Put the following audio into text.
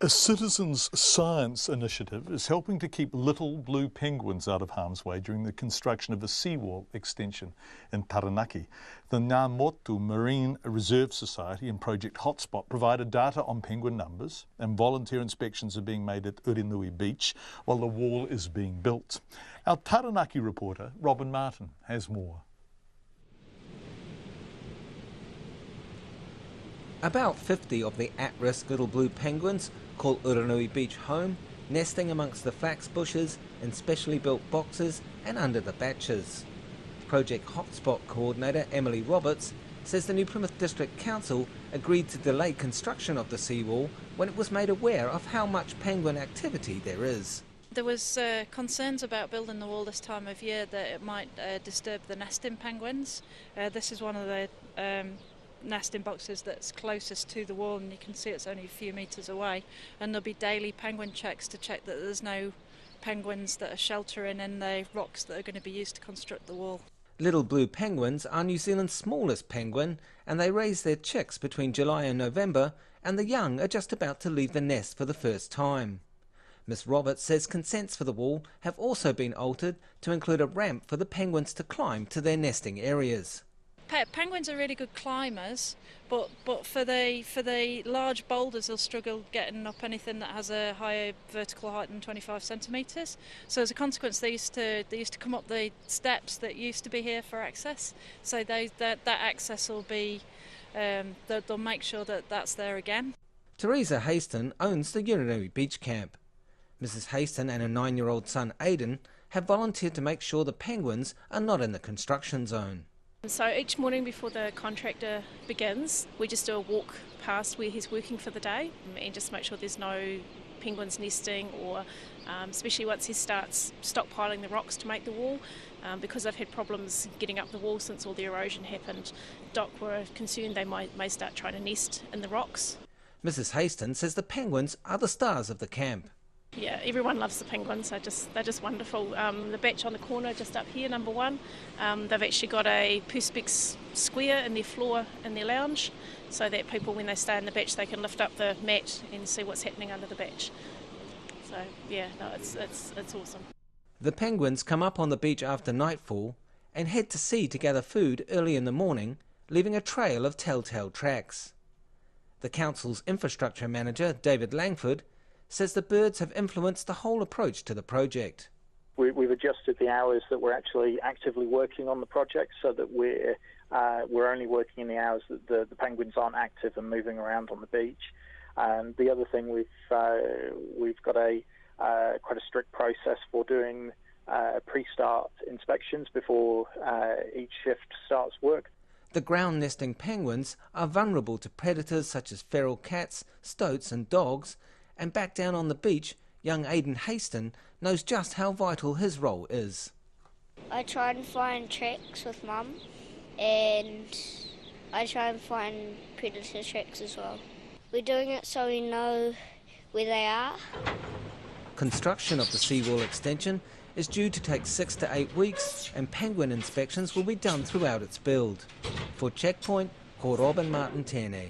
A citizens' science initiative is helping to keep little blue penguins out of harm's way during the construction of a seawall extension in Taranaki. The Ngā Motu Marine Reserve Society and Project Hotspot provided data on penguin numbers, and volunteer inspections are being made at Urinui Beach while the wall is being built. Our Taranaki reporter, Robin Martin, has more. About 50 of the at-risk little blue penguins call Urinui Beach home, nesting amongst the flax bushes, in specially built boxes and under the batches. Project Hotspot coordinator Emily Roberts says the New Plymouth District Council agreed to delay construction of the seawall when it was made aware of how much penguin activity there is. There was concerns about building the wall this time of year that it might disturb the nesting penguins. This is one of the nesting boxes that's closest to the wall, and you can see it's only a few metres away, and there'll be daily penguin checks to check that there's no penguins that are sheltering in the rocks that are going to be used to construct the wall. Little blue penguins are New Zealand's smallest penguin, and they raise their chicks between July and November, and the young are just about to leave the nest for the first time. Ms Roberts says consents for the wall have also been altered to include a ramp for the penguins to climb to their nesting areas. Penguins are really good climbers, but for the large boulders they'll struggle getting up anything that has a higher vertical height than 25 centimetres. So as a consequence they used to come up the steps that used to be here for access. So that access will be, they'll make sure that that's there again. Teresa Haston owns the Urinui Beach Camp. Mrs Haston and her 9-year-old son Aidan have volunteered to make sure the penguins are not in the construction zone. So each morning before the contractor begins, we just do a walk past where he's working for the day and just make sure there's no penguins nesting, or especially once he starts stockpiling the rocks to make the wall, because they've had problems getting up the wall since all the erosion happened. DOC were concerned they may start trying to nest in the rocks. Mrs Haston says the penguins are the stars of the camp. Yeah, everyone loves the penguins. They're just wonderful. The batch on the corner just up here, number 1, they've actually got a perspex square in their floor in their lounge, so that people, when they stay in the batch, they can lift up the mat and see what's happening under the batch. So yeah, no, it's awesome. The penguins come up on the beach after nightfall and head to sea to gather food early in the morning, leaving a trail of telltale tracks. The council's infrastructure manager, David Langford, says the birds have influenced the whole approach to the project. We've adjusted the hours that we're actually actively working on the project, so that we're only working in the hours that the penguins aren't active and moving around on the beach. And the other thing, we've got a quite a strict process for doing pre-start inspections before each shift starts work. The ground nesting penguins are vulnerable to predators such as feral cats, stoats and dogs, and back down on the beach, young Aidan Haston knows just how vital his role is. I try and find tracks with Mum, and I try and find predator tracks as well. We're doing it so we know where they are. Construction of the seawall extension is due to take 6 to 8 weeks, and penguin inspections will be done throughout its build. For Checkpoint, ko Robin Martin tēnei.